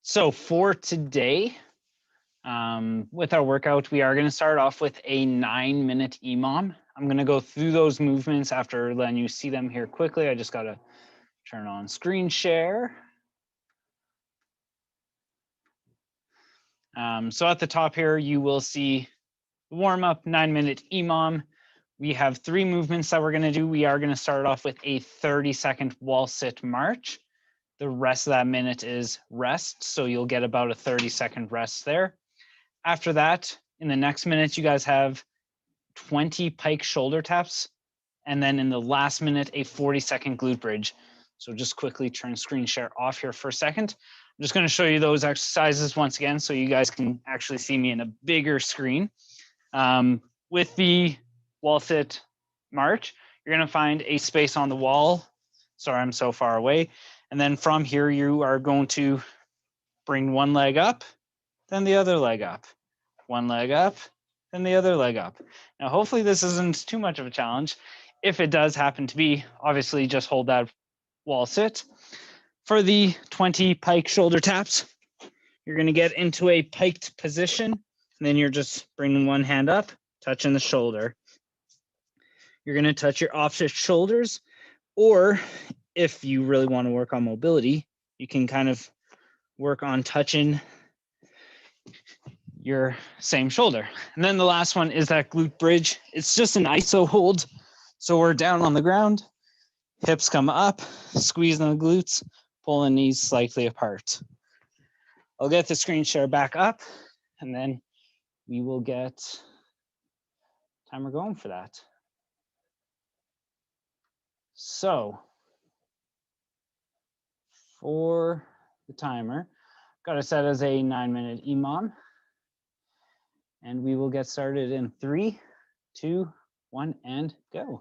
So for today, with our workout, we are going to start off with a 9-minute Imam. I'm going to go through those movements after letting you see them here quickly. I just got to turn on screen share. So at the top here, you will see the warm-up 9-minute Imam. We have 3 movements that we're going to do. We are going to start off with a 30-second wall sit march. The rest of that minute is rest, so you'll get about a 30-second rest there. After that, in the next minute, you guys have 20 pike shoulder taps, and then in the last minute, a 40-second glute bridge. So just quickly turn screen share off here for a second. I'm just going to show you those exercises once again so you guys can actually see me in a bigger screen. With the wall sit march, you're going to find a space on the wall. Sorry, I'm so far away. And then from here, you are going to bring one leg up, then the other leg up, one leg up, then the other leg up. Now, hopefully this isn't too much of a challenge. If it does happen to be, obviously just hold that wall sit. For the 20 pike shoulder taps, you're going to get into a piked position, and then you're just bringing one hand up, touching the shoulder. You're going to touch your opposite shoulders, or if you really want to work on mobility, you can kind of work on touching your same shoulder. And then the last one is that glute bridge. It's just an iso hold. So we're down on the ground, hips come up, squeeze on the glutes, pull the knees slightly apart. I'll get the screen share back up, and then we will get timer going for that. So for the timer, got it set as a 9-minute Imam, and we will get started in 3, 2, 1, and go.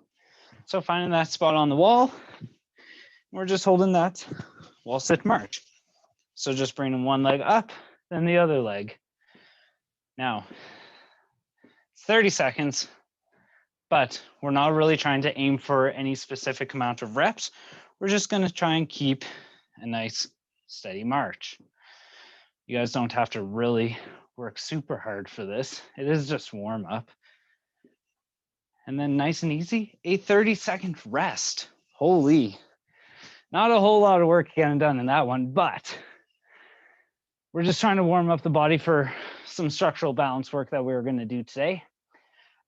So finding that spot on the wall, we're just holding that wall sit march. So just bringing one leg up, then the other leg. Now, 30 seconds, but we're not really trying to aim for any specific amount of reps. We're just going to try and keep a nice steady march. You guys don't have to really work super hard for this. It is just warm up. And then nice and easy, a 30-second rest. Holy, not a whole lot of work getting done in that one, but we're just trying to warm up the body for some structural balance work that we're going to do today.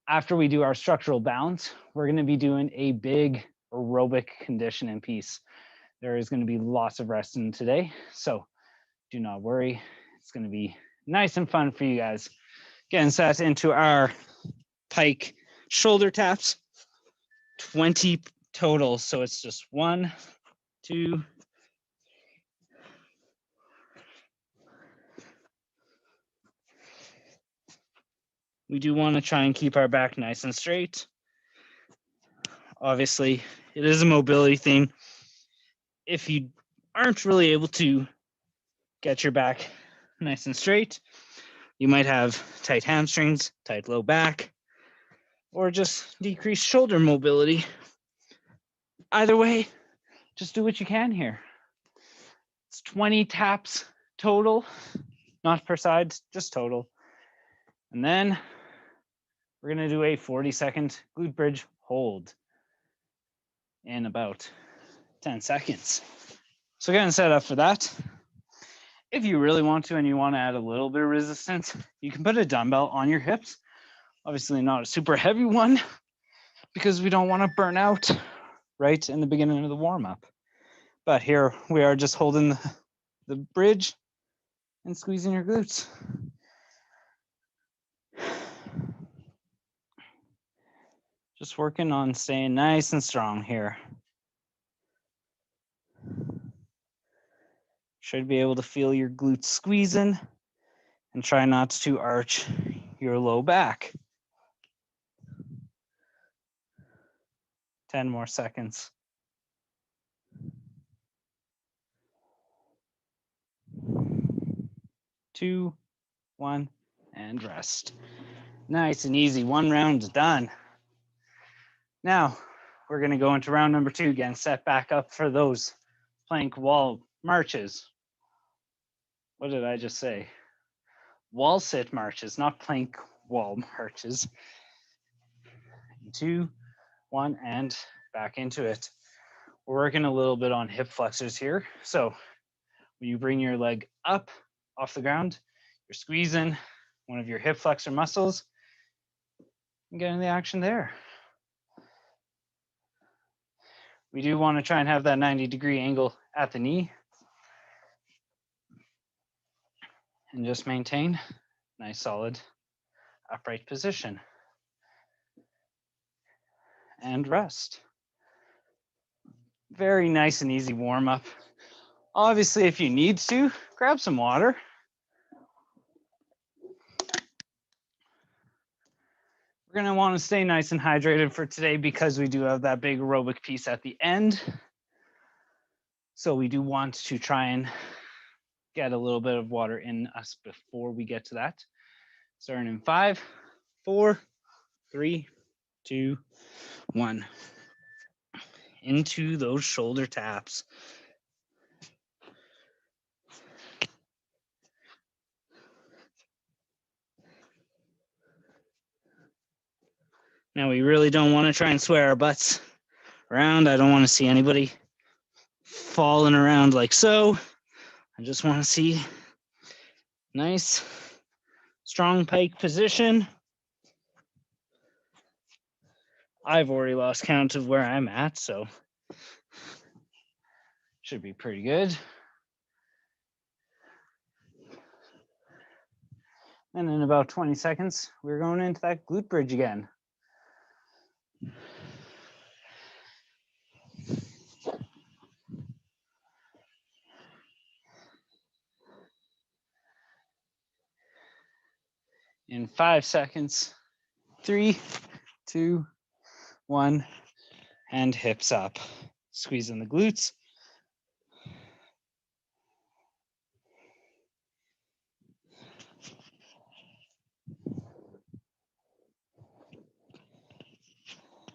After we do our structural balance, we're going to be doing a big aerobic conditioning piece. There is going to be lots of resting today, so do not worry. It's going to be nice and fun for you guys. Getting set into our pike shoulder taps, 20 total. So it's just 1, 2, we do want to try and keep our back nice and straight. Obviously, it is a mobility thing. If you aren't really able to get your back nice and straight, you might have tight hamstrings, tight low back, or just decreased shoulder mobility. Either way, just do what you can here. It's 20 taps total, not per side, just total. And then we're going to do a 40-second glute bridge hold in about 10 seconds. So getting set up for that. If you really want to and you want to add a little bit of resistance, you can put a dumbbell on your hips. Obviously not a super heavy one because we don't want to burn out right in the beginning of the warm-up. But here we are just holding the bridge and squeezing your glutes. Just working on staying nice and strong here. Should be able to feel your glutes squeezing and try not to arch your low back. 10 more seconds. 2, 1, and rest. Nice and easy. 1 round done. Now we're going to go into round number 2 again, set back up for those plank wall marches. What did I just say? Wall sit marches, not plank wall marches. 2, 1, and back into it. We're working a little bit on hip flexors here. So when you bring your leg up off the ground, you're squeezing one of your hip flexor muscles and getting the action there. We do want to try and have that 90-degree angle at the knee and just maintain nice solid upright position and rest. Very nice and easy warm up. Obviously, if you need to, grab some water. We're going to want to stay nice and hydrated for today because we do have that big aerobic piece at the end. So we do want to try and get a little bit of water in us before we get to that. Starting in 5, 4, 3, 2, 1. Into those shoulder taps. Now we really don't want to try and swear our butts around. I don't want to see anybody falling around like so. I just want to see nice, strong pike position. I've already lost count of where I'm at, so should be pretty good. And in about 20 seconds, we're going into that glute bridge again. In 5 seconds, 3, 2, 1, and hips up. Squeezing the glutes.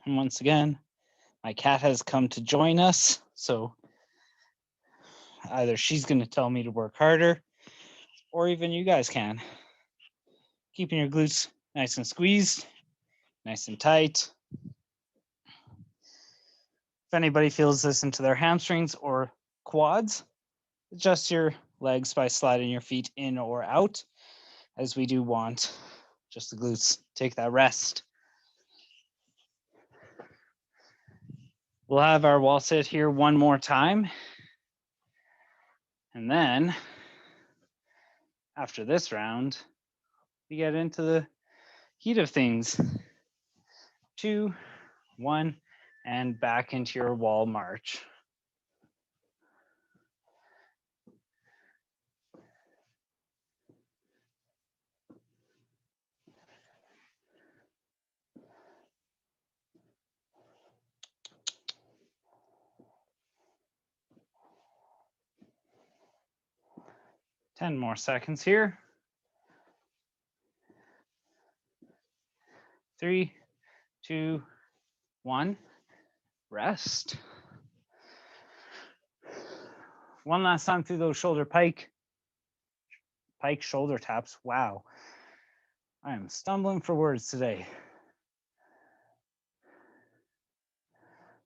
And once again, my cat has come to join us. So either she's going to tell me to work harder, or even you guys can. Keeping your glutes nice and squeezed, nice and tight. If anybody feels this into their hamstrings or quads, adjust your legs by sliding your feet in or out, as we do want just the glutes. Take that rest. We'll have our wall sit here one more time. And then after this round, we get into the heat of things. 2, 1, and back into your wall march. Ten more seconds here. 3, 2, 1, rest. One last time through those shoulder pike shoulder taps. Wow, I am stumbling for words today.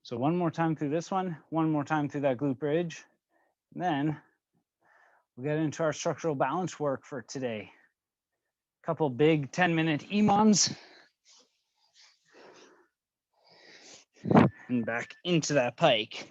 So one more time through this one more time through that glute bridge. Then we'll get into our structural balance work for today. A couple big 10-minute Imams. And back into that pike.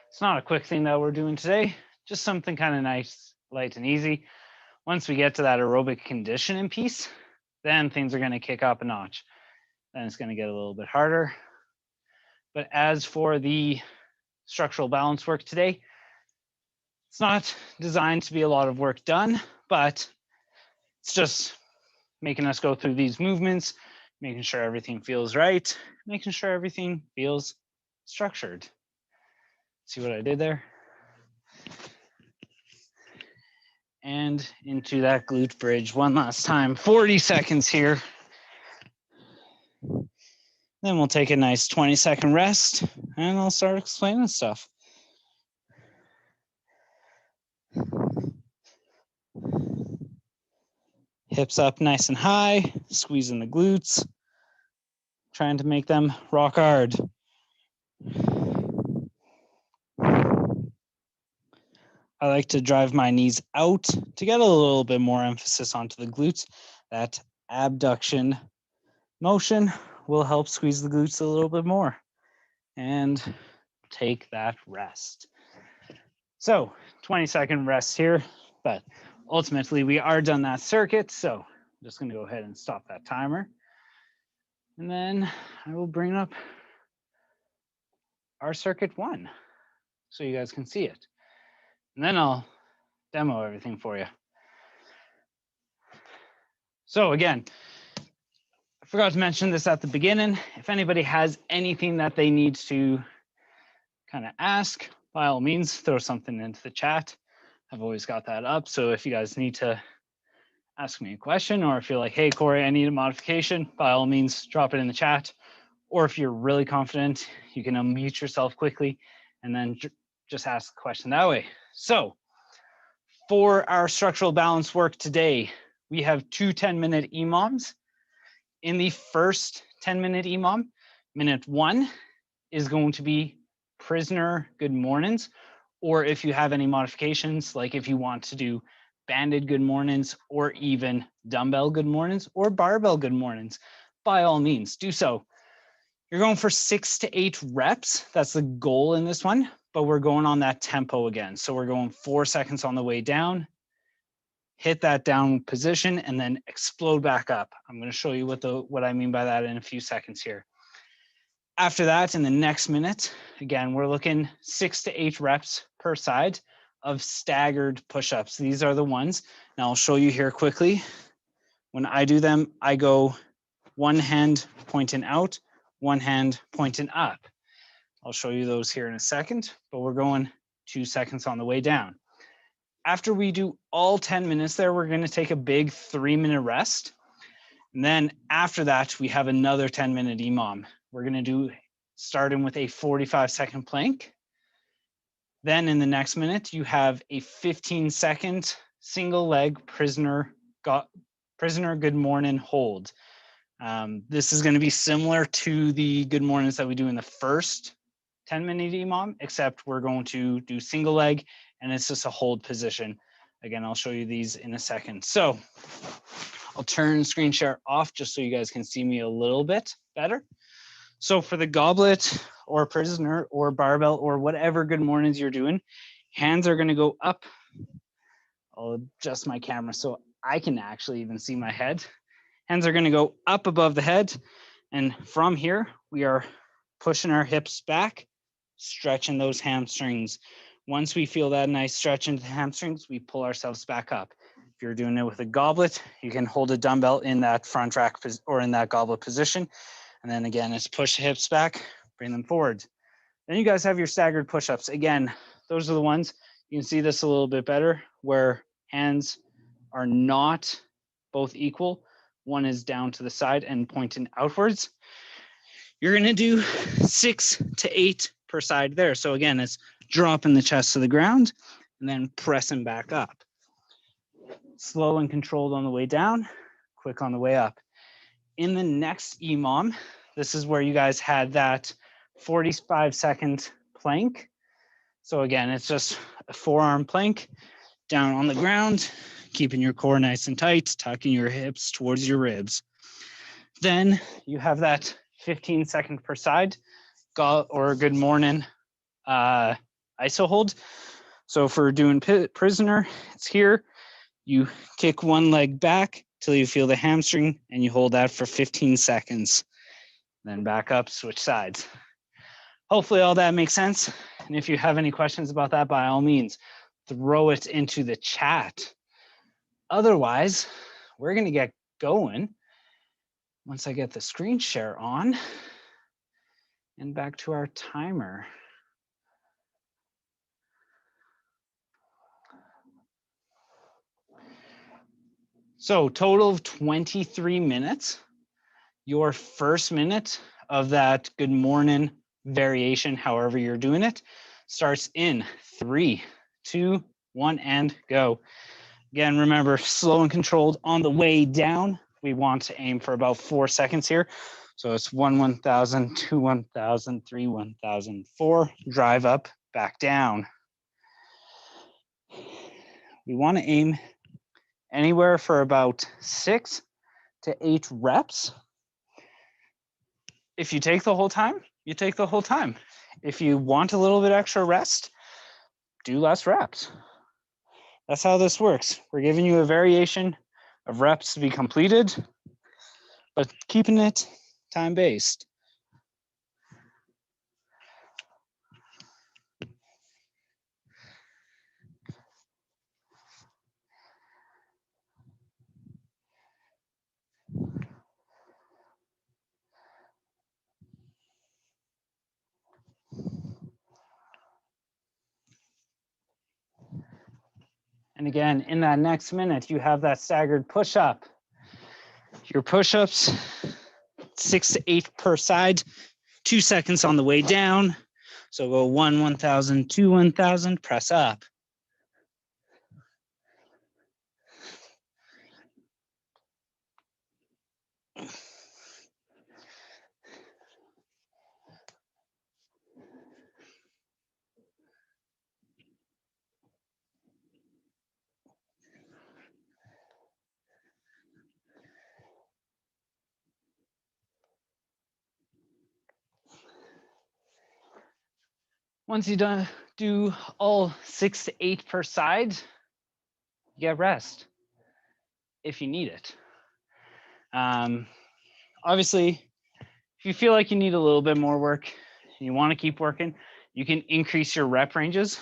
It's not a quick thing that we're doing today, just something kind of nice, light and easy. Once we get to that aerobic conditioning piece, then things are going to kick up a notch. Then it's going to get a little bit harder. But as for the structural balance work today, it's not designed to be a lot of work done, but it's just making us go through these movements, making sure everything feels right, making sure everything feels structured. See what I did there? And into that glute bridge one last time, 40 seconds here. Then we'll take a nice 20-second rest and I'll start explaining stuff. Hips up nice and high, squeezing the glutes, trying to make them rock hard. I like to drive my knees out to get a little bit more emphasis onto the glutes. That abduction motion will help squeeze the glutes a little bit more. And take that rest. So 20-second rest here, but ultimately we are done that circuit. So I'm just going to go ahead and stop that timer. And then I will bring up our circuit 1 so you guys can see it. And then I'll demo everything for you. So again, I forgot to mention this at the beginning. If anybody has anything that they need to kind of ask, by all means, throw something into the chat. I've always got that up. So if you guys need to ask me a question, or if you're like, hey, Corey, I need a modification, by all means, drop it in the chat. Or if you're really confident, you can unmute yourself quickly and then just ask the question that way. So for our structural balance work today, we have 2 10-minute EMOMs. In the first 10-minute EMOM, minute 1 is going to be prisoner good mornings, or if you have any modifications, like if you want to do banded good mornings, or even dumbbell good mornings, or barbell good mornings, by all means, do so. You're going for 6 to 8 reps. That's the goal in this one, but we're going on that tempo again. So we're going 4 seconds on the way down, hit that down position, and then explode back up. I'm going to show you what I mean by that in a few seconds here. After that, in the next minute, again, we're looking 6 to 8 reps per side of staggered push-ups. These are the ones. Now I'll show you here quickly. When I do them, I go one hand pointing out, one hand pointing up. I'll show you those here in a second, but we're going 2 seconds on the way down. After we do all 10 minutes there, we're going to take a big 3-minute rest. And then after that, we have another 10-minute EMOM. We're going to do, starting with a 45-second plank. Then in the next minute, you have a 15-second single leg prisoner good morning hold. This is going to be similar to the good mornings that we do in the first 10-minute EMOM, except we're going to do single leg and it's just a hold position. Again, I'll show you these in a second. So I'll turn screen share off just so you guys can see me a little bit better. So for the goblet or prisoner or barbell or whatever good mornings you're doing, hands are going to go up. I'll adjust my camera so I can actually even see my head. Hands are going to go up above the head. And from here, we are pushing our hips back, stretching those hamstrings. Once we feel that nice stretch into the hamstrings, we pull ourselves back up. If you're doing it with a goblet, you can hold a dumbbell in that front rack or in that goblet position. And then again, it's push the hips back, bring them forward. Then you guys have your staggered push-ups. Again, those are the ones, you can see this a little bit better, where hands are not both equal. One is down to the side and pointing outwards. You're gonna do 6 to 8 per side there. So again, it's dropping the chest to the ground and then pressing back up. Slow and controlled on the way down, quick on the way up. In the next EMOM, this is where you guys had that 45-second plank. So again, it's just a forearm plank down on the ground, keeping your core nice and tight, tucking your hips towards your ribs. Then you have that 15-second per side or good morning iso hold. So for doing prisoner, it's here. You kick one leg back till you feel the hamstring and you hold that for 15 seconds. Then back up, switch sides. Hopefully all that makes sense. And if you have any questions about that, by all means, throw it into the chat. Otherwise, we're gonna get going. once I get the screen share on and back to our timer. So total of 23 minutes. Your first minute of that good morning variation, however you're doing it, starts in 3, 2, 1, and go. Again, remember, slow and controlled on the way down. We want to aim for about 4 seconds here. So it's 1, 1,000, 2, 1,000, 3, 1,000, 4. Drive up, back down. We want to aim anywhere for about 6 to 8 reps. If you take the whole time, you take the whole time. If you want a little bit extra rest, do less reps. That's how this works. We're giving you a variation of reps to be completed, but keeping it time-based. And again, in that next minute, you have that staggered push-up. Your push-ups, 6 to 8 per side, 2 seconds on the way down. So go 1, 1,000, 2, 1,000, press up. Once you do all 6 to 8 per side, you get rest if you need it. Obviously, if you feel like you need a little bit more work and you want to keep working, you can increase your rep ranges,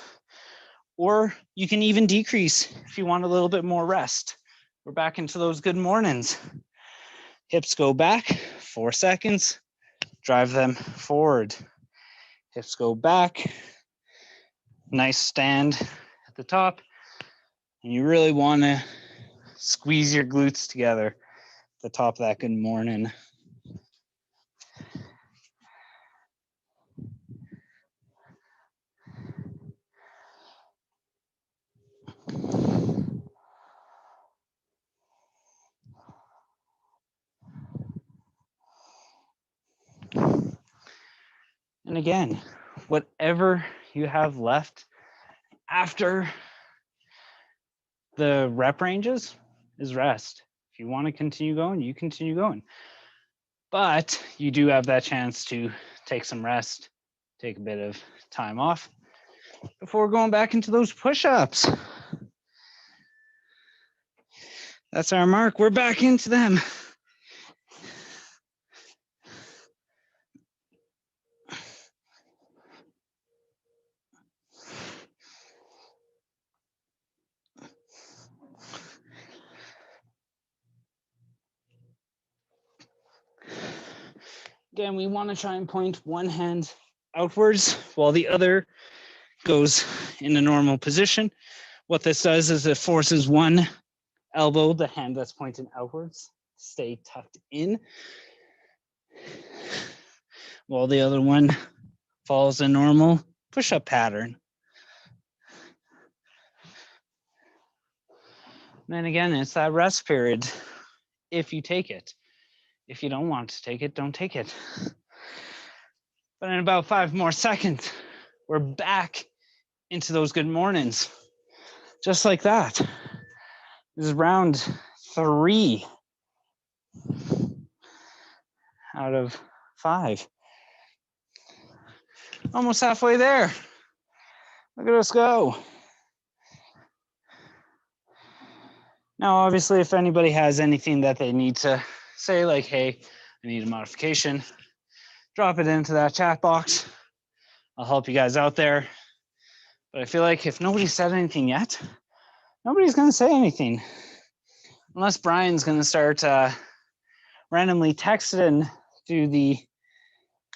or you can even decrease if you want a little bit more rest. We're back into those good mornings. Hips go back, 4 seconds, drive them forward. Hips go back, nice stand at the top. And you really want to squeeze your glutes together at the top of that good morning. And again, whatever you have left after the rep ranges is rest. If you want to continue going, you continue going. But you do have that chance to take some rest, take a bit of time off before going back into those push-ups. That's our mark. We're back into them. Again, we want to try and point one hand outwards while the other goes in a normal position. What this does is it forces one elbow, the hand that's pointing outwards, stay tucked in, while the other one follows a normal push-up pattern. And then again, it's that rest period, if you take it. If you don't want to take it, don't take it. But in about 5 more seconds, we're back into those good mornings. Just like that. This is round 3 out of 5. Almost halfway there. Look at us go. Now, obviously, if anybody has anything that they need to say, like, hey, I need a modification, drop it into that chat box. I'll help you guys out there. But I feel like if nobody said anything yet, nobody's going to say anything. Unless Brian's going to start randomly texted in through the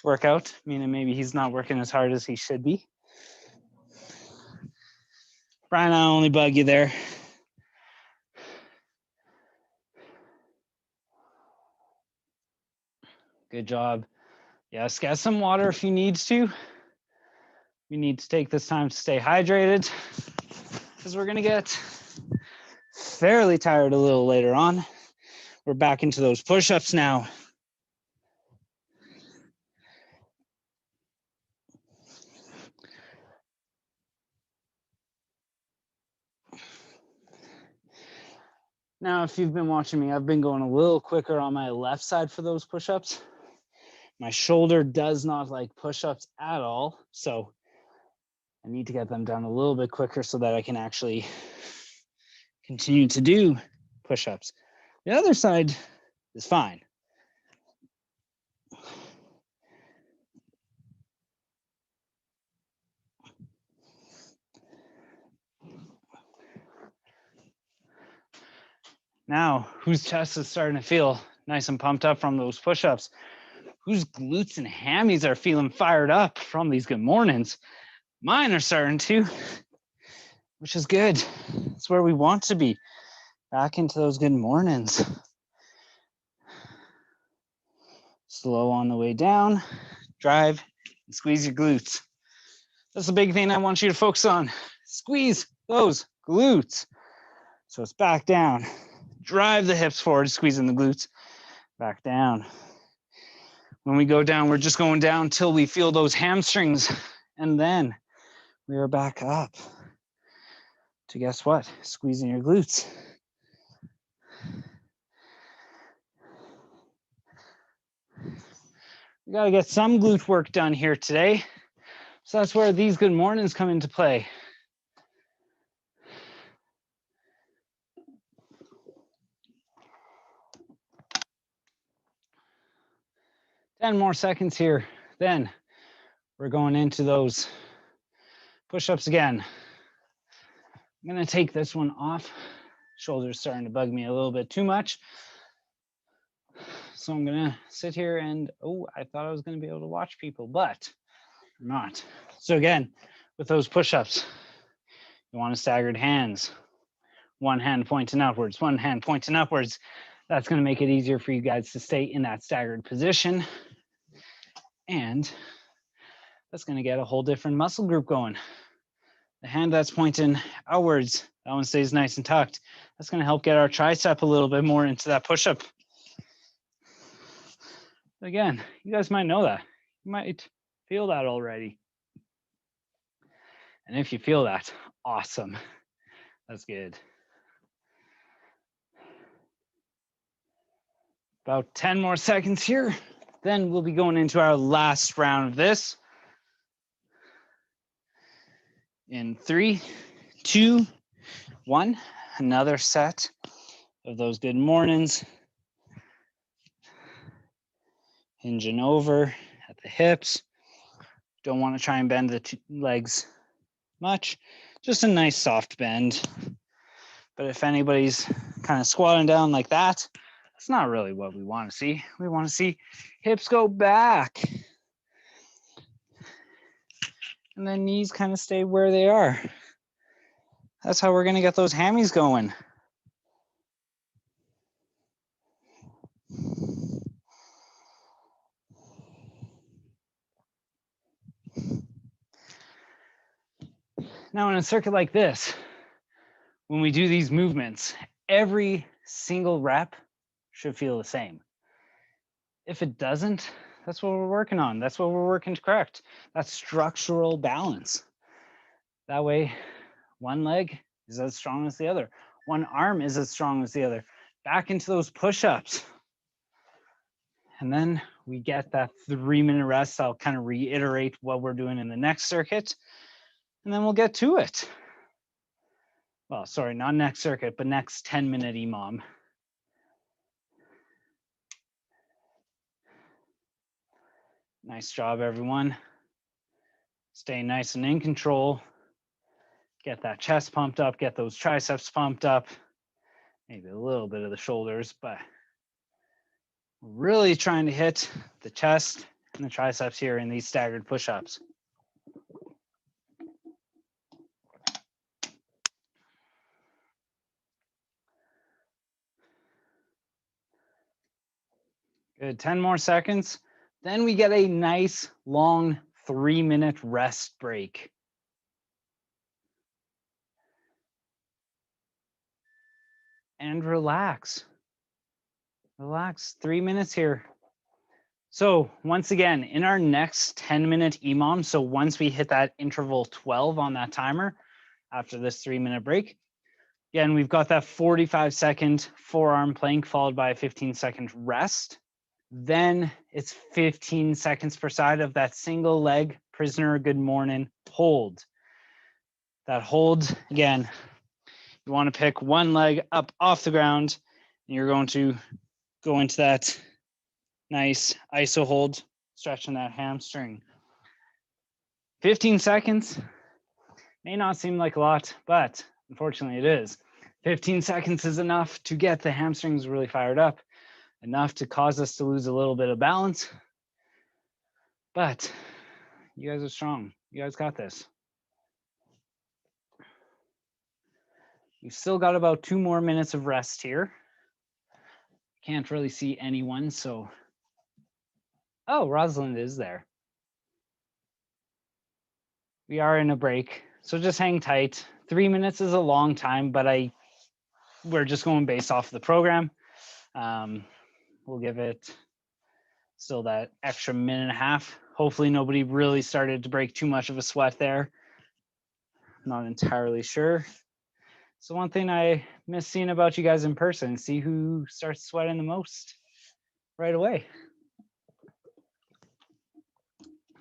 workout, meaning maybe he's not working as hard as he should be. Brian, I'll only bug you there. Good job. Yes, get some water if you need to. We need to take this time to stay hydrated because we're gonna get fairly tired a little later on. We're back into those push-ups now. Now, if you've been watching me, I've been going a little quicker on my left side for those push-ups. My shoulder does not like push-ups at all, so I need to get them done a little bit quicker so that I can actually continue to do push-ups. The other side is fine. Now, whose chest is starting to feel nice and pumped up from those push-ups? Whose glutes and hammies are feeling fired up from these good mornings? Mine are starting to, which is good. It's where we want to be. Back into those good mornings. Slow on the way down, drive, and squeeze your glutes. That's the big thing I want you to focus on. Squeeze those glutes. So it's back down. Drive the hips forward, squeezing the glutes. Back down. When we go down, we're just going down till we feel those hamstrings. And then we are back up to guess what? Squeezing your glutes. We got to get some glute work done here today. So that's where these good mornings come into play. Ten more seconds here. Then we're going into those push-ups again. I'm gonna take this one off. Shoulder's starting to bug me a little bit too much. So I'm gonna sit here and, oh, I thought I was gonna be able to watch people, but I'm not. So again, with those push-ups, you want staggered hands. One hand pointing upwards, one hand pointing upwards. That's gonna make it easier for you guys to stay in that staggered position. And that's gonna get a whole different muscle group going. The hand that's pointing outwards, that one stays nice and tucked. That's gonna help get our tricep a little bit more into that push-up. Again, you guys might know that. You might feel that already. And if you feel that, awesome. That's good. About 10 more seconds here. Then we'll be going into our last round of this. In 3, 2, 1, another set of those good mornings. Hinging over at the hips. Don't want to try and bend the legs much. Just a nice soft bend. But if anybody's kind of squatting down like that, that's not really what we want to see. We want to see hips go back. And then knees kind of stay where they are. That's how we're going to get those hammies going. Now in a circuit like this, when we do these movements, every single rep should feel the same. If it doesn't, that's what we're working on. That's what we're working to correct. That's structural balance. That way, one leg is as strong as the other. One arm is as strong as the other. Back into those push-ups. And then we get that 3-minute rest. I'll kind of reiterate what we're doing in the next circuit. And then we'll get to it. Well, sorry, not next circuit, but next 10-minute Imam. Nice job, everyone. Stay nice and in control. Get that chest pumped up, get those triceps pumped up. Maybe a little bit of the shoulders, but Really trying to hit the chest and the triceps here in these staggered push-ups. Good, 10 more seconds. Then we get a nice long 3-minute rest break. And relax. Relax, 3 minutes here. So once again, in our next 10-minute Imam, so once we hit that interval 12 on that timer, after this 3-minute break, again, we've got that 45-second forearm plank followed by a 15-second rest. Then it's 15 seconds per side of that single leg prisoner good morning hold. That hold, again, you want to pick one leg up off the ground, and you're going to go into that nice iso hold, stretching that hamstring. 15 seconds may not seem like a lot, but unfortunately it is. 15 seconds is enough to get the hamstrings really fired up, enough to cause us to lose a little bit of balance. But you guys are strong. You guys got this. We've still got about 2 more minutes of rest here. Can't really see anyone, so. Oh, Rosalind is there. We are in a break, so just hang tight. 3 minutes is a long time, but we're just going based off of the program. We'll give it still that extra minute and a half. Hopefully nobody really started to break too much of a sweat there. Not entirely sure. So one thing I miss seeing about you guys in person, see who starts sweating the most right away.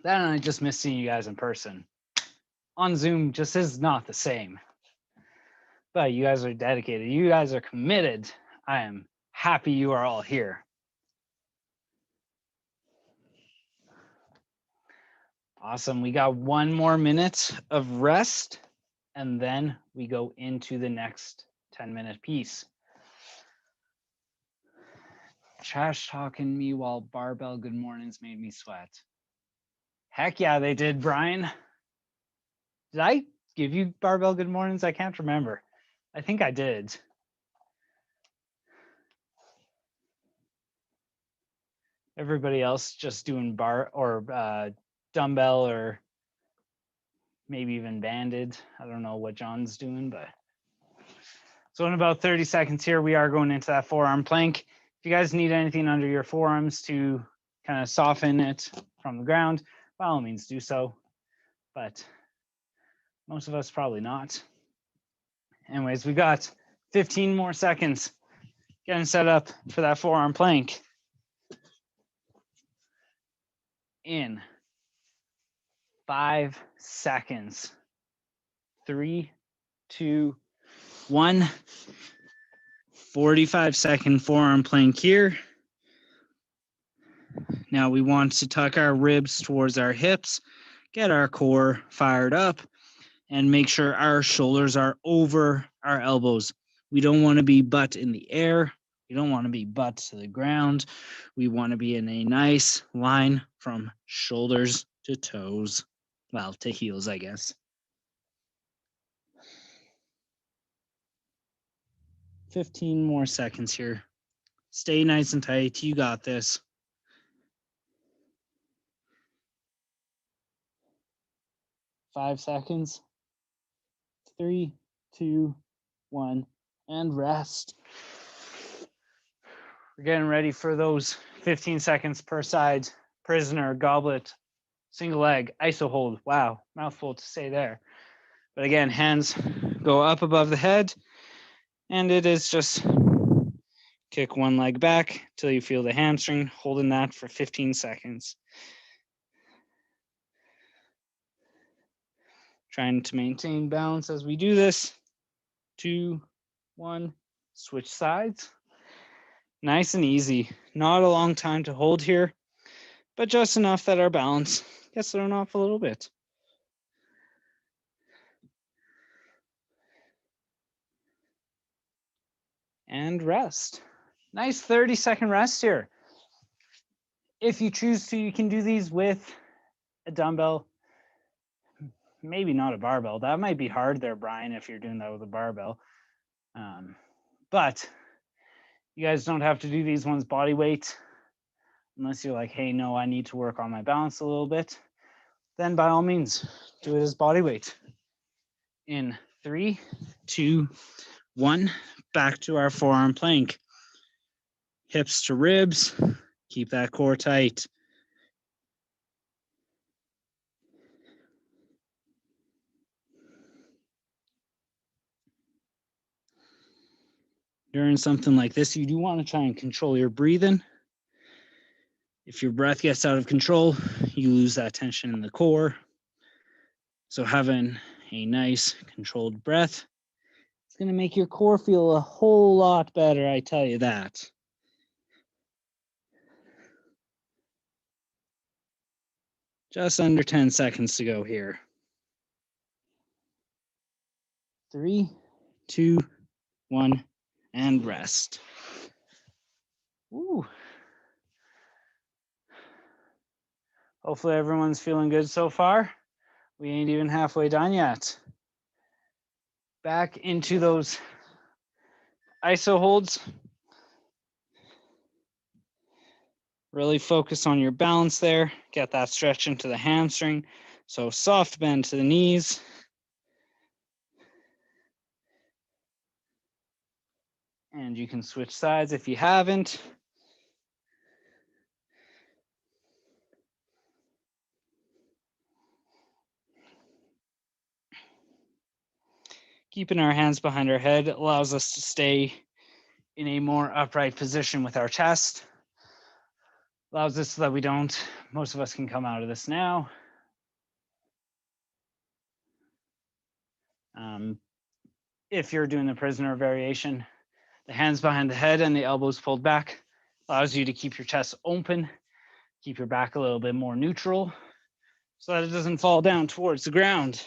That and I just miss seeing you guys in person. On Zoom just is not the same. But you guys are dedicated. You guys are committed. I am happy you are all here. Awesome. We got 1 more minute of rest, and then we go into the next 10-minute piece. Trash talking me while barbell good mornings made me sweat. Heck yeah, they did, Brian. Did I give you barbell good mornings? I can't remember. I think I did. Everybody else just doing bar or dumbbell or maybe even banded. I don't know what John's doing, but. So in about 30 seconds here, we are going into that forearm plank. If you guys need anything under your forearms to kind of soften it from the ground, by all means do so. But most of us probably not. Anyways, we got 15 more seconds getting set up for that forearm plank. In 5 seconds. 3, 2, 1. 45-second forearm plank here. Now we want to tuck our ribs towards our hips, get our core fired up, and make sure our shoulders are over our elbows. We don't want to be butt in the air. We don't want to be butt to the ground. We want to be in a nice line from shoulders to toes. Well, to heels, I guess. 15 more seconds here. Stay nice and tight. You got this. 5 seconds. 3, 2, 1, and rest. We're getting ready for those 15 seconds per side. Prisoner, goblet, single leg, iso hold. Wow, mouthful to say there. But again, hands go up above the head, and it is just kick one leg back till you feel the hamstring, holding that for 15 seconds. Trying to maintain balance as we do this. 2, 1, switch sides. Nice and easy. Not a long time to hold here, but just enough that our balance gets thrown off a little bit. And rest. Nice 30-second rest here. If you choose to, you can do these with a dumbbell, maybe not a barbell. That might be hard there, Brian, if you're doing that with a barbell. But you guys don't have to do these ones body weight unless you're like, hey, no, I need to work on my balance a little bit. Then by all means, do it as body weight. In 3, 2, 1, back to our forearm plank. Hips to ribs, keep that core tight. During something like this, you do want to try and control your breathing. If your breath gets out of control, you lose that tension in the core. So having a nice controlled breath, it's going to make your core feel a whole lot better, I tell you that. Just under 10 seconds to go here. 3, 2, 1, and rest. Woo. Hopefully everyone's feeling good so far. We ain't even halfway done yet. Back into those iso holds. Really focus on your balance there. Get that stretch into the hamstring. So soft bend to the knees. And you can switch sides if you haven't. Keeping our hands behind our head allows us to stay in a more upright position with our chest. Allows us so that we don't, most of us can come out of this now. If you're doing the prisoner variation, the hands behind the head and the elbows pulled back allows you to keep your chest open, keep your back a little bit more neutral so that it doesn't fall down towards the ground.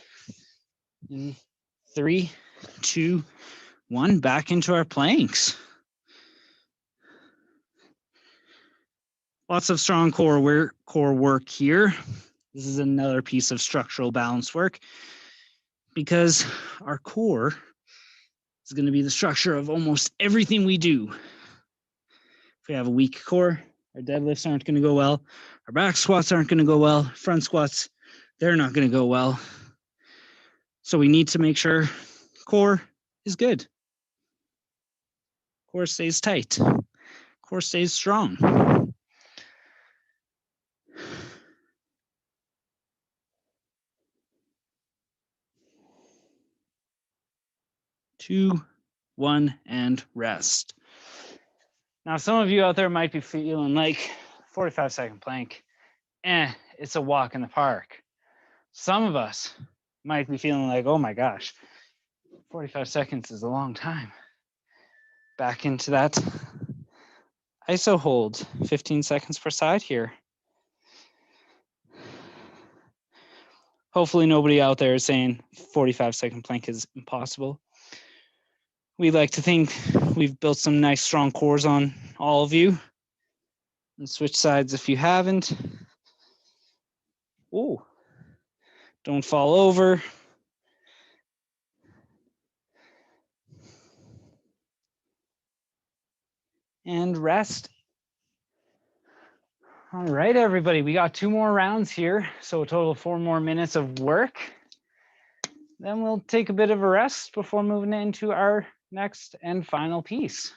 In 3, 2, 1, back into our planks. Lots of strong core work here. This is another piece of structural balance work because our core is going to be the structure of almost everything we do. If we have a weak core, our deadlifts aren't going to go well. Our back squats aren't going to go well. Front squats, they're not going to go well. So we need to make sure core is good. Core stays tight. Core stays strong. 2, 1, and rest. Now, some of you out there might be feeling like 45-second plank, it's a walk in the park. Some of us might be feeling like, oh my gosh, 45 seconds is a long time. Back into that iso hold, 15 seconds per side here. Hopefully nobody out there is saying 45-second plank is impossible. We like to think we've built some nice strong cores on all of you. And switch sides if you haven't. Oh, don't fall over. And rest. All right, everybody, we got 2 more rounds here. So a total of 4 more minutes of work. Then we'll take a bit of a rest before moving into our next and final piece.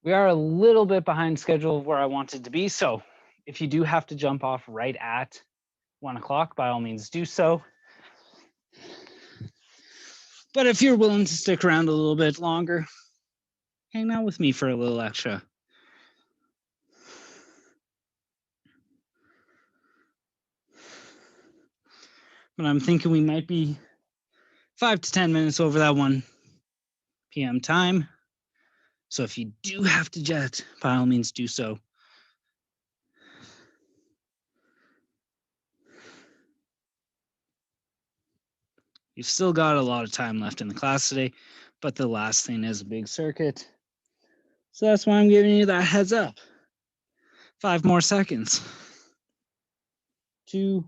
We are a little bit behind schedule of where I wanted to be. So if you do have to jump off right at 1 o'clock, by all means do so. But if you're willing to stick around a little bit longer, hang out with me for a little extra. But I'm thinking we might be 5 to 10 minutes over that 1 p.m. time. So if you do have to jet, by all means do so. You've still got a lot of time left in the class today. but the last thing is a big circuit. So that's why I'm giving you that heads up. 5 more seconds. 2,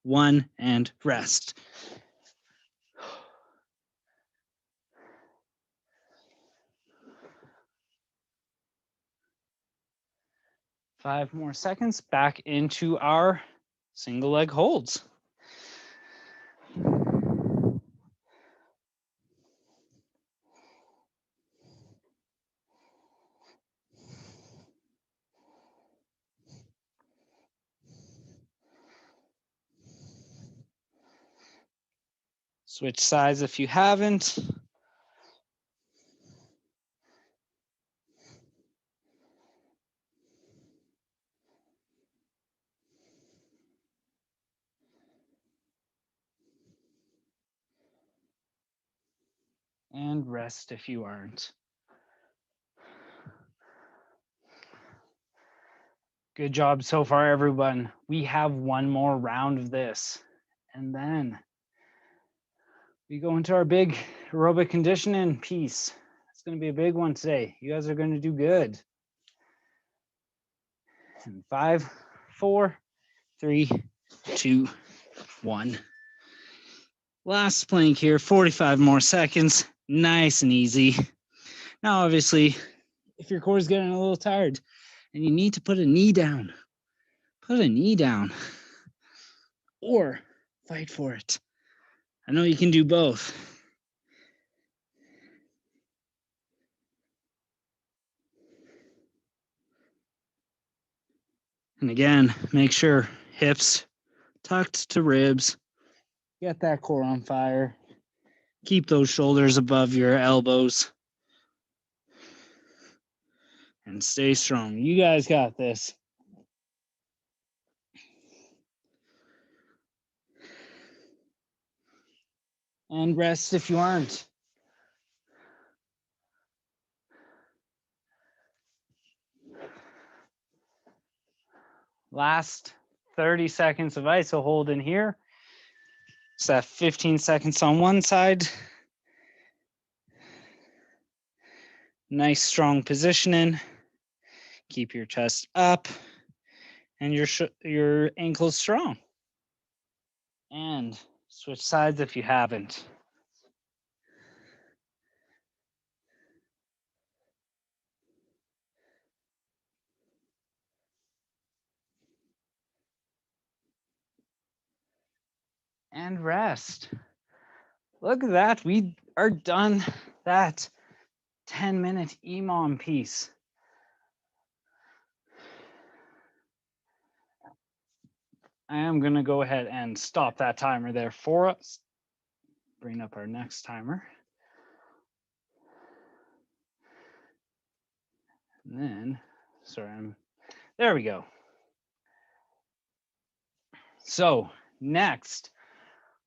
1, and rest. Five more seconds, back into our single leg holds. Switch sides if you haven't. And rest if you aren't. Good job so far, everyone. We have one more round of this, and then we go into our big aerobic conditioning piece. It's going to be a big one today. You guys are going to do good. And 5, 4, 3, 2, 1. Last plank here, 45 more seconds. Nice and easy. Now, obviously, if your core is getting a little tired and you need to put a knee down, put a knee down or fight for it. I know you can do both. And again, make sure hips tucked to ribs. Get that core on fire. Keep those shoulders above your elbows. And stay strong. You guys got this. And rest if you aren't. Last 30 seconds of iso hold in here. So that 15 seconds on one side. Nice strong positioning. Keep your chest up and your ankles strong. And switch sides if you haven't. And rest. Look at that. We are done that 10-minute Imam piece. I am going to go ahead and stop that timer there for us. Bring up our next timer. And then, there we go. So next,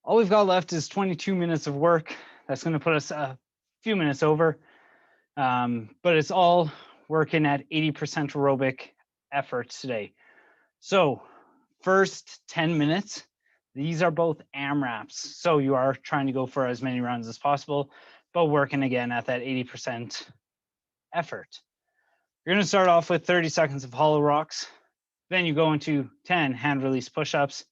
all we've got left is 22 minutes of work. That's going to put us a few minutes over, but it's all working at 80% aerobic effort today. So first 10 minutes, these are both AMRAPs. So you are trying to go for as many rounds as possible, but working again at that 80% effort. You're going to start off with 30 seconds of hollow rocks. Then you go into 10 hand release push-ups.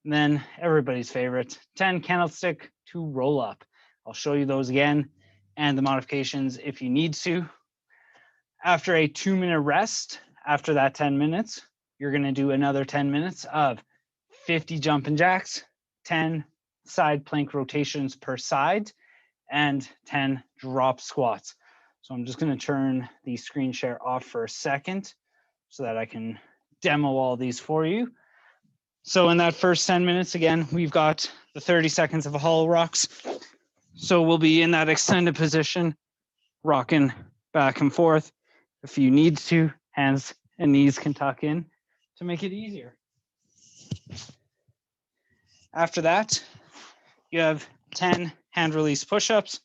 And then everybody's favorite, 10 candlestick to roll up. I'll show you those again and the modifications if you need to. After a 2-minute rest, after that 10 minutes, you're going to do another 10 minutes of 50 jumping jacks, 10 side plank rotations per side, and 10 drop squats. So I'm just going to turn the screen share off for a second so that I can demo all these for you. So in that first 10 minutes, again, we've got the 30 seconds of hollow rocks. So we'll be in that extended position, rocking back and forth. If you need to, hands and knees can tuck in to make it easier. After that, you have 10 hand release push-ups.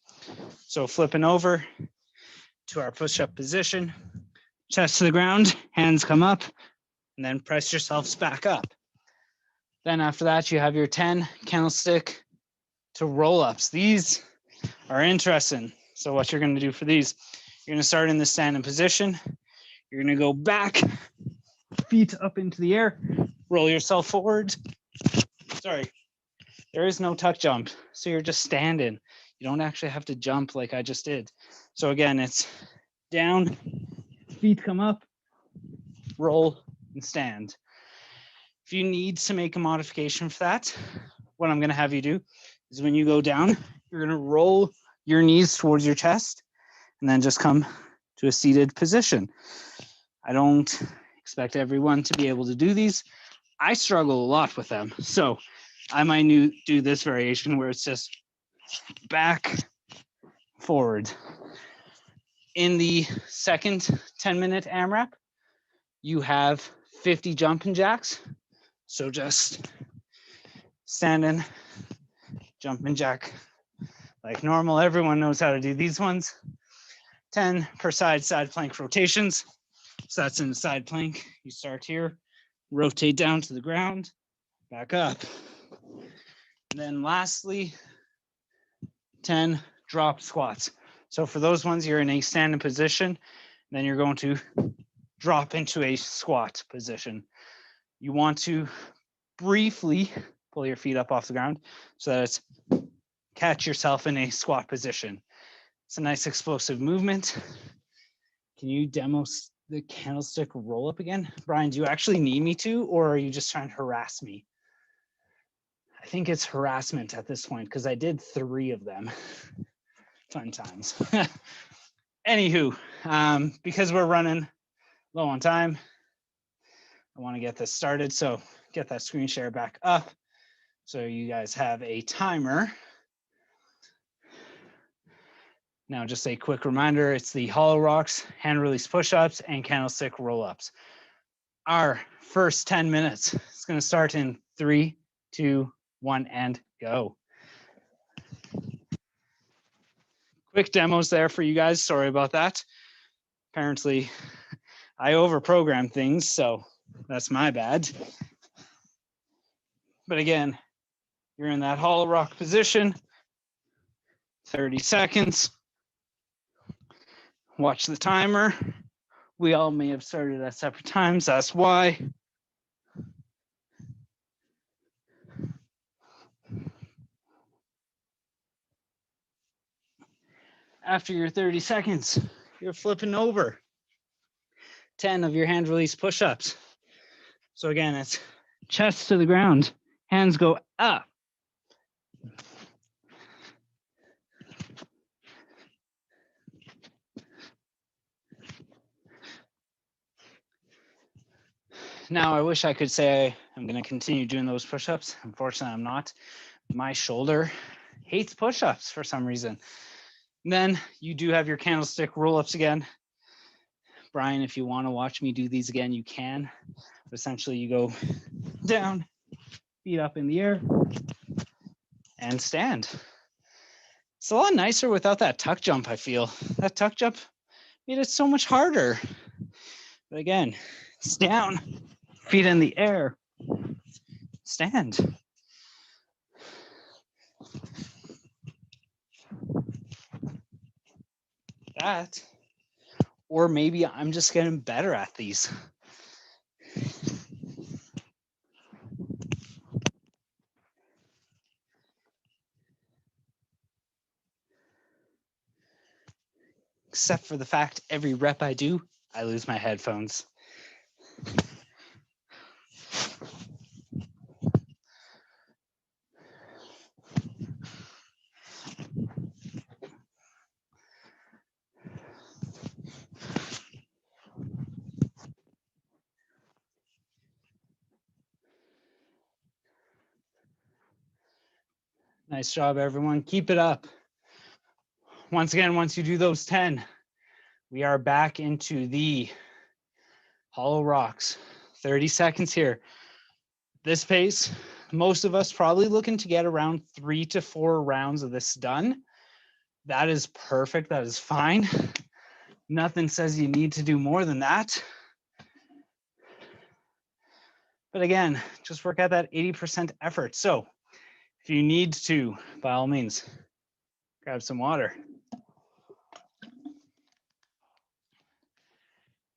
So flipping over to our push-up position, chest to the ground, hands come up, and then press yourselves back up. Then after that, you have your 10 candlestick to roll-ups. These are interesting. So what you're going to do for these, you're going to start in the standing position. You're going to go back, feet up into the air, roll yourself forward. Sorry, there is no tuck jump. So you're just standing. You don't actually have to jump like I just did. So again, it's down, feet come up, roll and stand. If you need to make a modification for that, what I'm going to have you do is when you go down, you're going to roll your knees towards your chest and then just come to a seated position. I don't expect everyone to be able to do these. I struggle a lot with them. So I might do this variation where it's just back, forward. In the second 10-minute AMRAP, you have 50 jumping jacks. So just standing, jumping jack like normal. Everyone knows how to do these ones. 10 per side plank rotations. So that's in the side plank. You start here, rotate down to the ground, back up. And then lastly, 10 drop squats. So for those ones, you're in a standing position, then you're going to drop into a squat position. You want to briefly pull your feet up off the ground so that it's catch yourself in a squat position. It's a nice explosive movement. Can you demo the candlestick roll up again? Brian, do you actually need me to, or are you just trying to harass me? I think it's harassment at this point because I did 3 of them. Fun times. Anywho, because we're running low on time, I want to get this started. So get that screen share back up so you guys have a timer. Now, just a quick reminder, it's the hollow rocks, hand release push-ups, and candlestick roll-ups. Our first 10 minutes is going to start in 3, 2, 1, and go. Quick demos there for you guys. Sorry about that. Apparently, I overprogram things, so that's my bad. But again, you're in that hollow rock position, 30 seconds. Watch the timer. We all may have started at separate times, that's why. After your 30 seconds, you're flipping over 10 of your hand release push-ups. So again, it's chest to the ground, hands go up. Now, I wish I could say I'm going to continue doing those push-ups. Unfortunately, I'm not. My shoulder hates push-ups for some reason. And then you do have your candlestick roll-ups again. Brian, if you want to watch me do these again, you can. But essentially, you go down, feet up in the air, and stand. It's a lot nicer without that tuck jump, I feel. That tuck jump made it so much harder. But again, it's down, feet in the air, stand. That, or maybe I'm just getting better at these. Except for the fact every rep I do, I lose my headphones. Nice job, everyone. Keep it up. Once again, once you do those 10, we are back into the hollow rocks. 30 seconds here. This pace, most of us probably looking to get around 3 to 4 rounds of this done. That is perfect. That is fine. Nothing says you need to do more than that. But again, just work at that 80% effort. So if you need to, by all means, grab some water.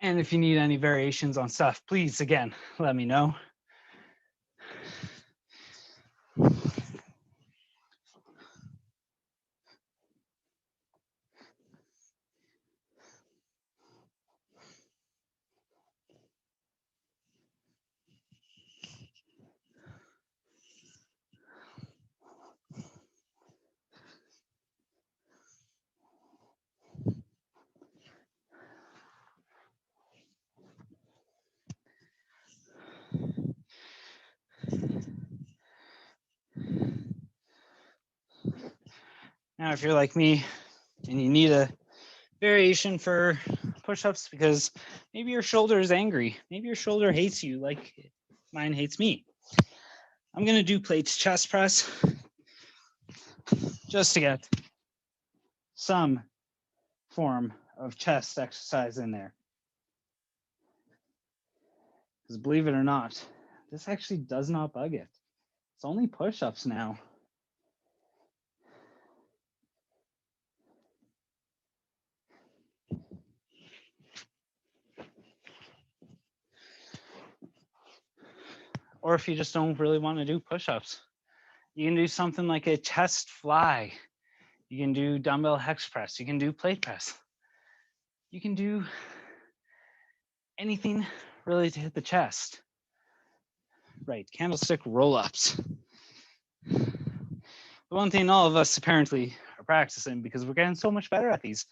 And if you need any variations on stuff, please, again, let me know. Now, if you're like me and you need a variation for push-ups because maybe your shoulder is angry, maybe your shoulder hates you like mine hates me, I'm gonna do plates chest press just to get some form of chest exercise in there. Because believe it or not, this actually does not bug it. It's only push-ups now. Or if you just don't really want to do push-ups, you can do something like a chest fly. You can do dumbbell hex press. You can do plate press. You can do anything really to hit the chest. Right, candlestick roll-ups. The one thing all of us apparently are practicing because we're getting so much better at these.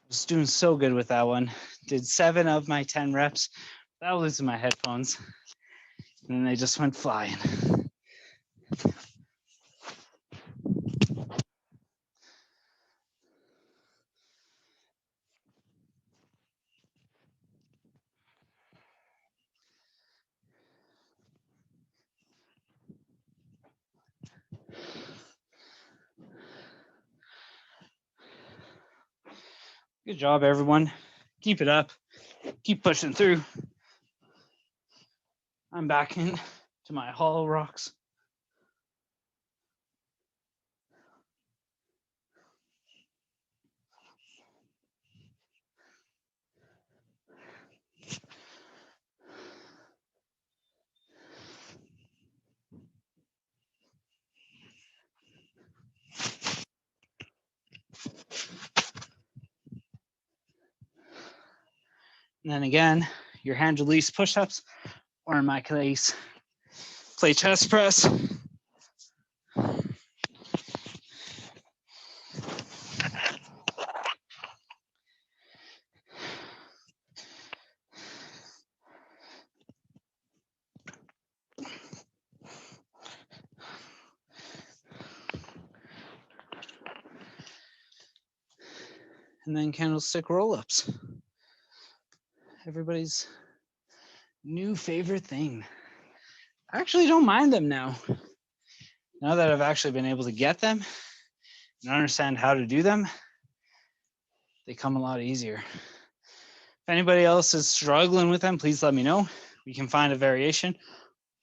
Was doing so good with that one. Did 7 of my 10 reps without losing my headphones. And then they just went flying. Good job, everyone. Keep it up. Keep pushing through. I'm back in to my hollow rocks. And then again, your hand release push-ups, or in my case, play chest press. And then candlestick roll-ups. Everybody's new favorite thing. I actually don't mind them now. Now that I've actually been able to get them and understand how to do them, they come a lot easier. If anybody else is struggling with them, please let me know. We can find a variation,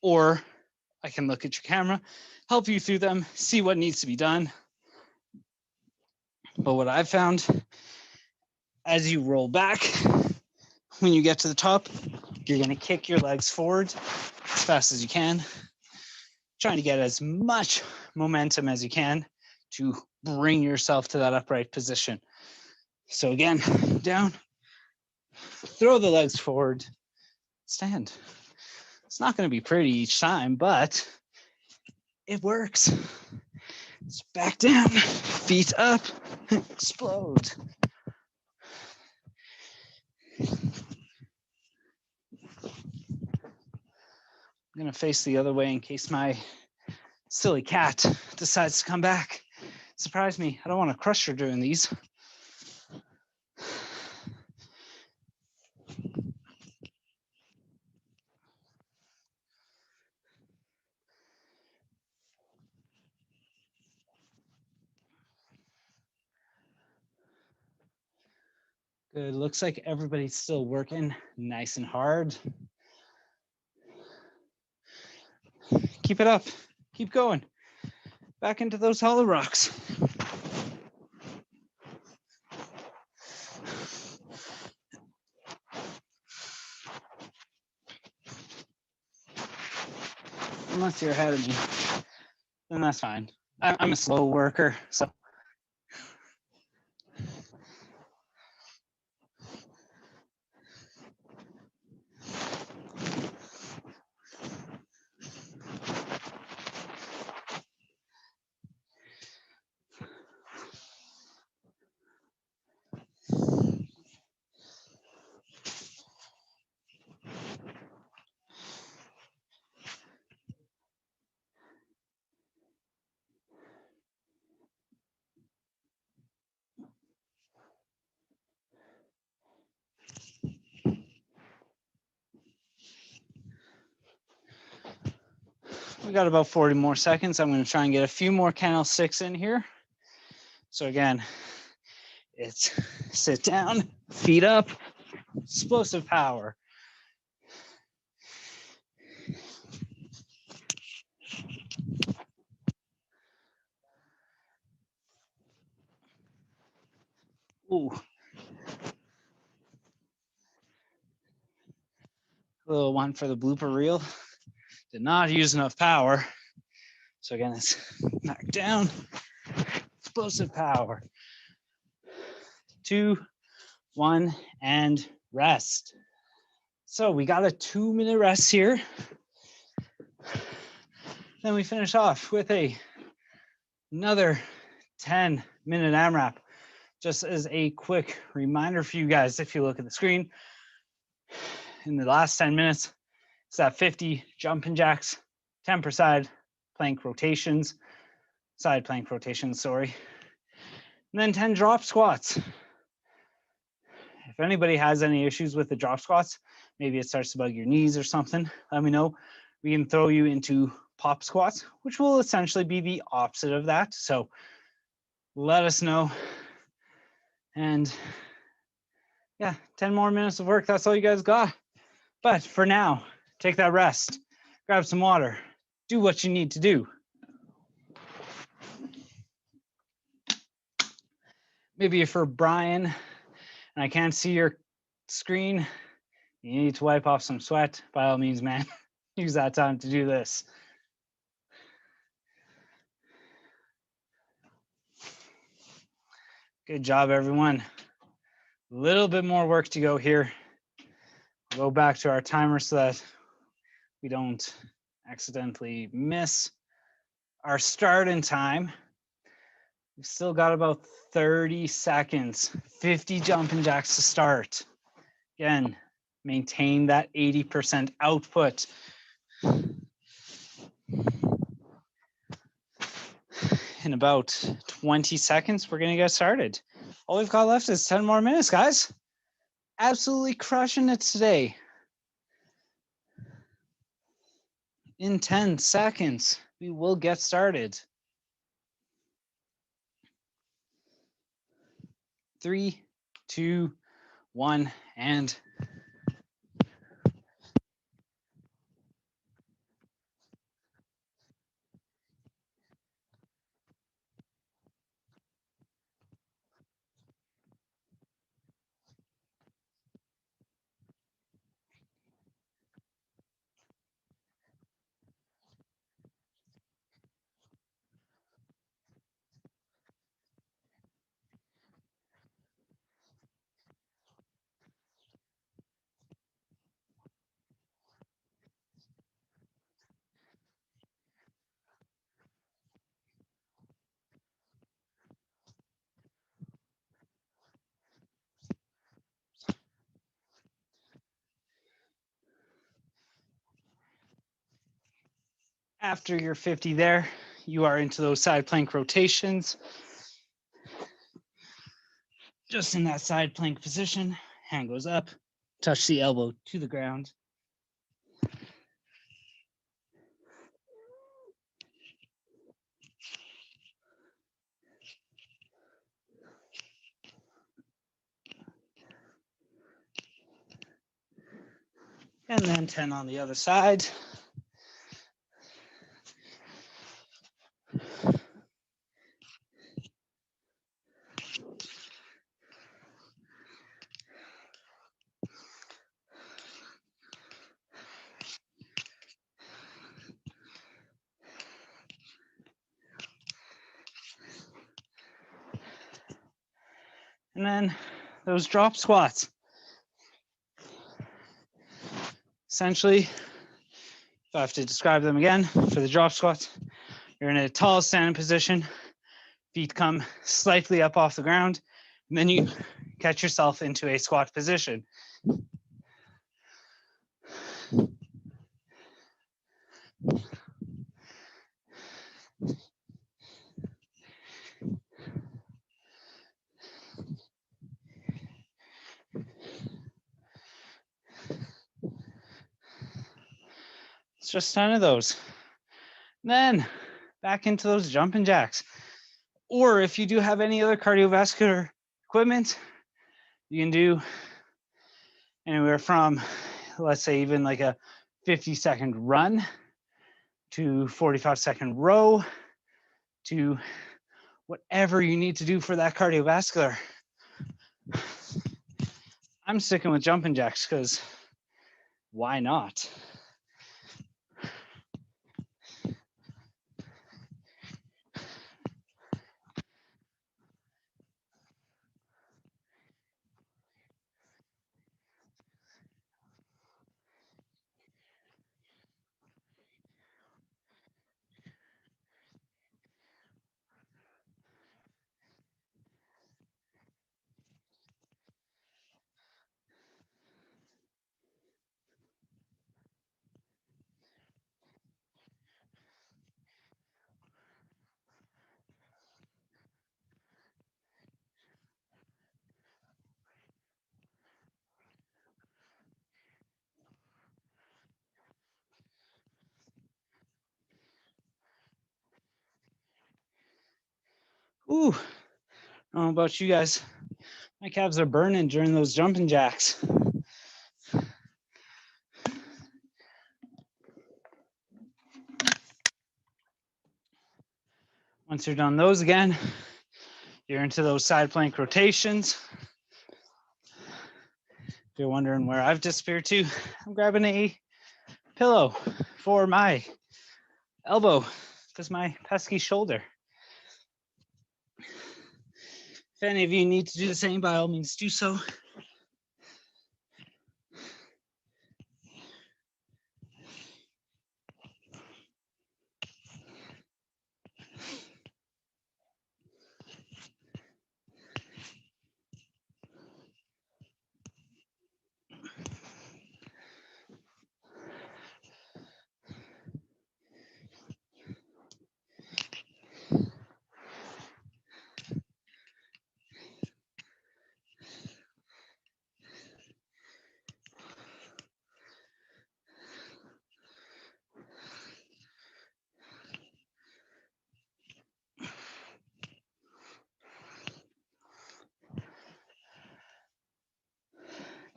or I can look at your camera, help you through them, see what needs to be done. But what I've found, as you roll back, when you get to the top, you're gonna kick your legs forward as fast as you can, trying to get as much momentum as you can to bring yourself to that upright position. So again, down, throw the legs forward, stand. It's not gonna be pretty each time, but it works. It's back down, feet up, explode. I'm gonna face the other way in case my Silly cat decides to come back. Surprise me. I don't want to crush her doing these. Good. Looks like everybody's still working nice and hard. Keep it up. Keep going. Back into those hollow rocks. Unless you're ahead of me, then that's fine. I'm a slow worker, so. We got about 40 more seconds. I'm going to try and get a few more candlesticks in here. So again, it's sit down, feet up, explosive power. Ooh. A little one for the blooper reel. Did not use enough power. So again, it's back down, explosive power. 2, 1, and rest. So we got a 2-minute rest here. Then we finish off with another 10-minute AMRAP. Just as a quick reminder for you guys, if you look at the screen, in the last 10 minutes, it's that 50 jumping jacks, 10 per side plank rotations, side plank rotations, sorry. And then 10 drop squats. If anybody has any issues with the drop squats, maybe it starts to bug your knees or something, let me know. We can throw you into pop squats, which will essentially be the opposite of that. So let us know. And yeah, 10 more minutes of work. That's all you guys got. But for now, take that rest, grab some water, do what you need to do. Maybe if for Brian, and I can't see your screen, you need to wipe off some sweat, by all means, man, use that time to do this. Good job, everyone. A little bit more work to go here. Go back to our timer so that we don't accidentally miss our starting time. We've still got about 30 seconds, 50 jumping jacks to start. Again, maintain that 80% output. In about 20 seconds, we're gonna get started. All we've got left is 10 more minutes, guys. Absolutely crushing it today. In 10 seconds, we will get started. 3, 2, 1, and After your 50 there, you are into those side plank rotations. Just in that side plank position, hand goes up, touch the elbow to the ground. And then 10 on the other side. And then those drop squats. Essentially, if I have to describe them again, for the drop squats, you're in a tall standing position, feet come slightly up off the ground, and then you catch yourself into a squat position. It's just 10 of those. And then back into those jumping jacks. Or if you do have any other cardiovascular equipment, you can do anywhere from, let's say, even like a 50-second run to 45-second row to whatever you need to do for that cardiovascular. I'm sticking with jumping jacks because why not? Ooh, I don't know about you guys. My calves are burning during those jumping jacks. Once you're done those again, you're into those side plank rotations. If you're wondering where I've disappeared to, I'm grabbing a pillow for my elbow because my pesky shoulder. If any of you need to do the same, by all means do so.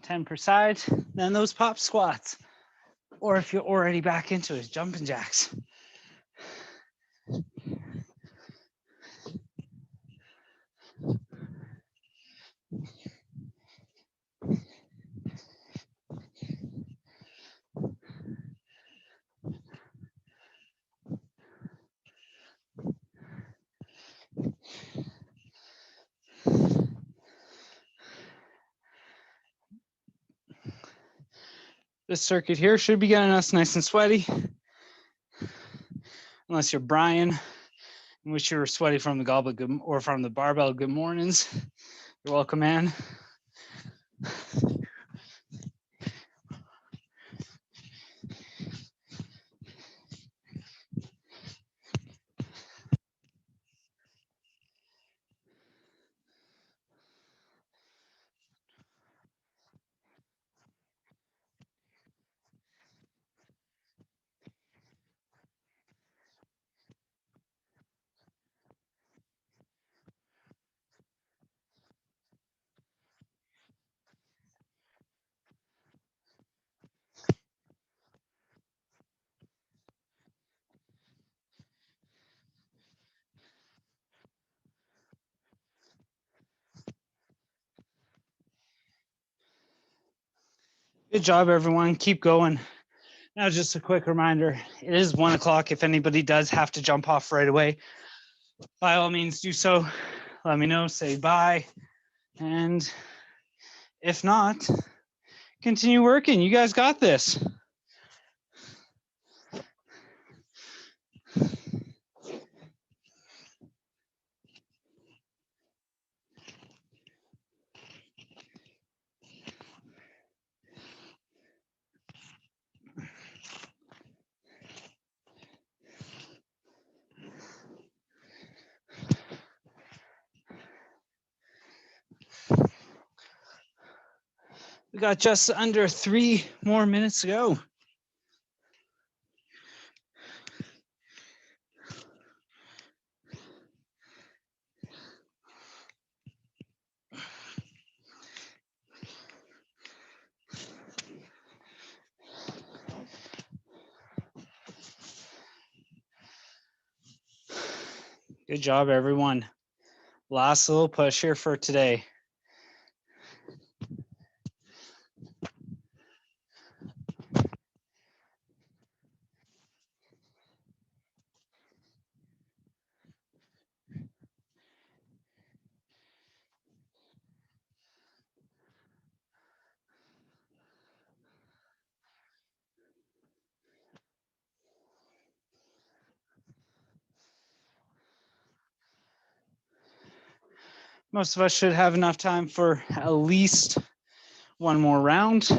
Ten per side, then those pop squats. Or if you're already back into it, jumping jacks. This circuit here should be getting us nice and sweaty. Unless you're Brian, in which you're sweaty from the goblet or from the barbell, good mornings. You're welcome, man. Good job, everyone. Keep going. Now, just a quick reminder, it is 1 o'clock. If anybody does have to jump off right away, by all means do so. Let me know, say bye. And if not, continue working. You guys got this. We got just under 3 more minutes to go. Good job, everyone. Last little push here for today. Most of us should have enough time for at least one more round.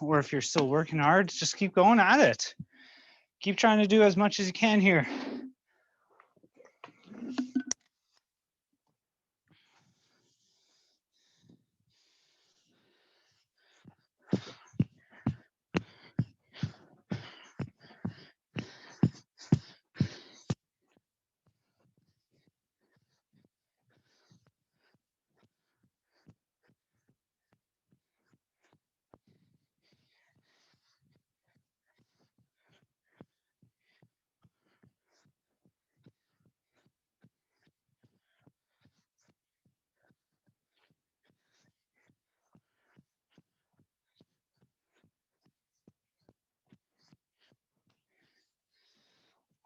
Or if you're still working hard, just keep going at it. Keep trying to do as much as you can here.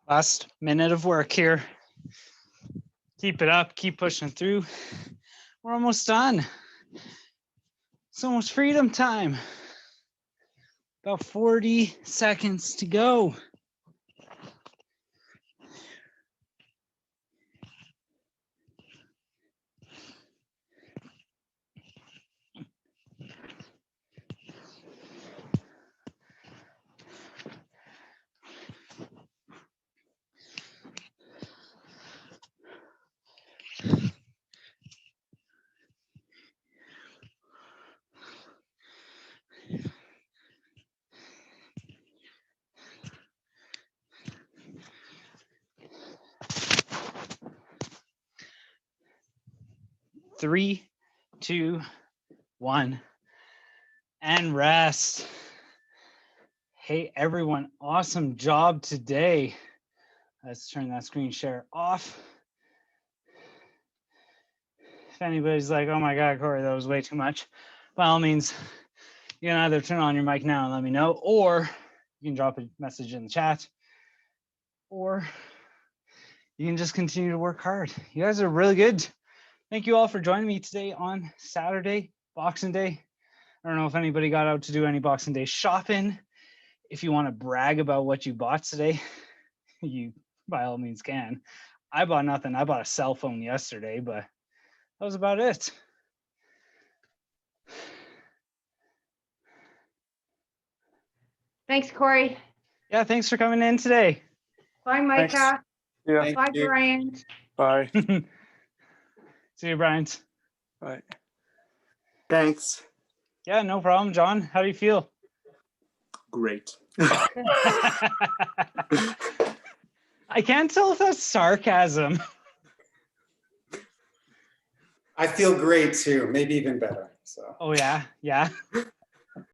Last minute of work here. Keep it up, keep pushing through. We're almost done. It's almost freedom time. About 40 seconds to go. Three, 2, 1, and rest. Hey, everyone, awesome job today. Let's turn that screen share off. If anybody's like, oh my God, Corey, that was way too much, by all means, you can either turn on your mic now and let me know, or you can drop a message in the chat, or you can just continue to work hard. You guys are really good. Thank you all for joining me today on Saturday, Boxing Day. I don't know if anybody got out to do any Boxing Day shopping. If you want to brag about what you bought today, you by all means can. I bought nothing. I bought a cell phone yesterday, but that was about it. Thanks, Corey. Yeah, thanks for coming in today. Bye, Micah. Thanks. Yeah. Bye, Brian. Bye. See you, Brian. Bye. Thanks. Yeah, no problem, John. How do you feel? Great. I can't tell if that's sarcasm. I feel great too, maybe even better. So. Oh yeah, yeah.